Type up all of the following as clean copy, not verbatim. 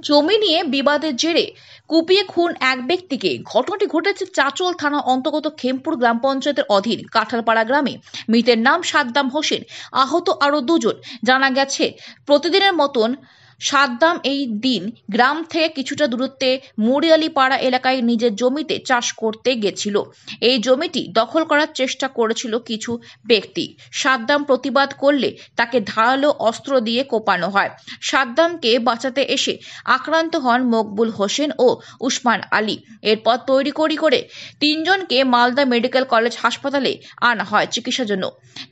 জমি নিয়ে বিবাদের জেরে কুপিয়ে খুন এক ব্যক্তিকে। ঘটনাটি ঘটেছে চাচল থানা অন্তর্গত খেমপুর গ্রাম পঞ্চায়েতের অধীন কাঁঠালপাড়া গ্রামে। মৃতের নাম সাদ্দাম হোসেন, আহত আরো দুজন। জানা গেছে প্রতিদিনের মতন সাদ্দাম এই দিন গ্রাম থেকে কিছুটা দূরত্বে মুরিয়ালিপাড়া এলাকায় নিজের জমিতে চাষ করতে গেছিল। এই জমিটি দখল করার চেষ্টা করেছিল কিছু ব্যক্তি। সাদ্দাম প্রতিবাদ করলে তাকে ধারালো অস্ত্র দিয়ে কোপানো হয়। সাদ্দামকে বাঁচাতে এসে আক্রান্ত হন মকবুল হোসেন ও উসমান আলী। এরপর তৈরি করে তিনজনকে মালদা মেডিকেল কলেজ হাসপাতালে আনা হয় চিকিৎসার জন্য।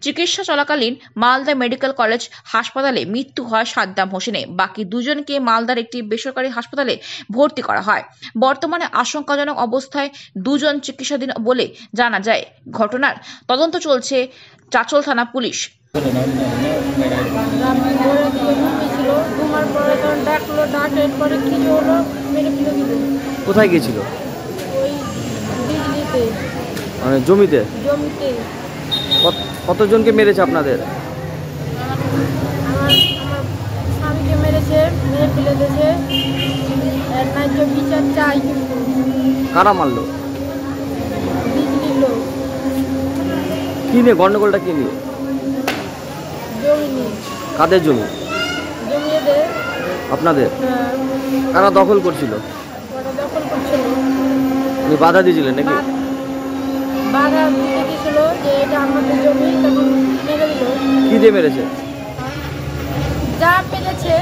চিকিৎসা চলাকালীন মালদা মেডিকেল কলেজ হাসপাতালে মৃত্যু হয় সাদ্দাম হোসেনের। বাকি দুজনকে মালদার একটি বেসরকারি হাসপাতালে ভর্তি করা হয়। বর্তমানে আশঙ্কাজনক অবস্থায় দুজন চিকিৎসাধীন বলে জানা যায়। ঘটনার তদন্ত চলছে চাচল থানা পুলিশ। কোথায় গিয়েছিল? মানে জমিতে। কতজনকে মেরেছে আপনাদের? স্বামীকে মেরেছে, মেয়ে ফেলে দিয়েছে। ন্যায্য বিচার চাই। কারা মারলো? বিজলির লোক। কি নিয়ে গন্ডগোলটা? কি নিয়ে? জমি নিয়ে। কাদের জমি? জমি এদের। আপনাদের? কারা দখল করছিল? ওরা দখল করছিল। আপনি বাধা দিয়েছিলেন নাকি? বাধা দিতে গেছিল যে এটা আমাদের জমি, তখন মেরে দিল। কি দিয়ে মেরেছে? যা পেরেছে,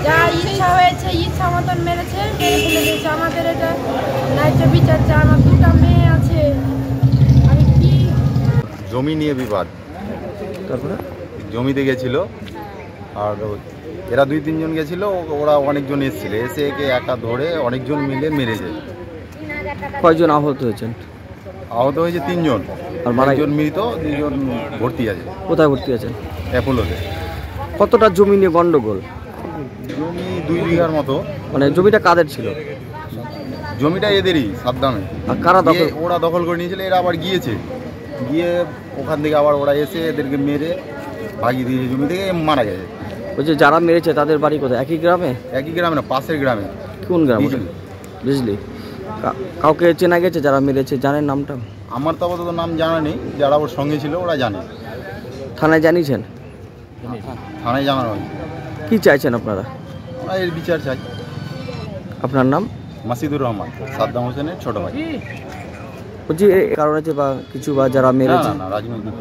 যা ইচ্ছা হয়েছে, ইচ্ছা মতন মেরেছে, মেরে ফেলে দিয়েছে। আমাদের এটা ন্যায্য বিচার চাই। আমার দুটা মেয়ে আছে। আমি কি জমি নিয়ে বিবাদ, তারপরে জমিতে গেছিল আর এরা 2-3 জন গেছিল, ওরা অনেকজন এসেছিল, এসে একে একা ধরে অনেকজন মিলে মেরেছে। কয়জন আহত হয়েছেন? আহত হয়েছে 3 জন, আর একজন মৃত, 2 জন ভর্তি আছে। কোথায় ভর্তি আছেন? অ্যাপোলোতে। কতটা জমি নিয়ে গন্ডগোল? জমি 2 বিঘার মতো। মানে জমিটা কাদের ছিল? জমিটা এদেরই, সাদ্দামে। আর কারা দখল? ওরা দখল করে নিয়েছিল, এরা আবার গিয়ে ওখান থেকে আবার ওরা এসে এদেরকে মেরে ভাগিয়ে দিয়েছে, জমি থেকে মারা গেছে। বলছে যারা মেরেছে তাদের বাড়ি কোথায়? একই গ্রামে? একই গ্রামে না, পাশের গ্রামে। কোন গ্রাম? বুঝলি। কাউকে চেনা গেছে যারা মেরেছে? জানেন নামটা? আমার তো আপাতত নাম জানা নেই, যারা ওর সঙ্গে ছিল ওরা জানে। থানায় জানিয়েছেন? থানায় জানানো হয়েছে। কি চাইছেন আপনারা? ওরা এর বিচার চাই। আপনার নাম? মাসিদুর রহমান, সাদ্দাম হোসেনের ছোট ভাই। বলছি কারণ আছে বা কিছু, বা যারা মেরেছে? না, রাজনৈতিক।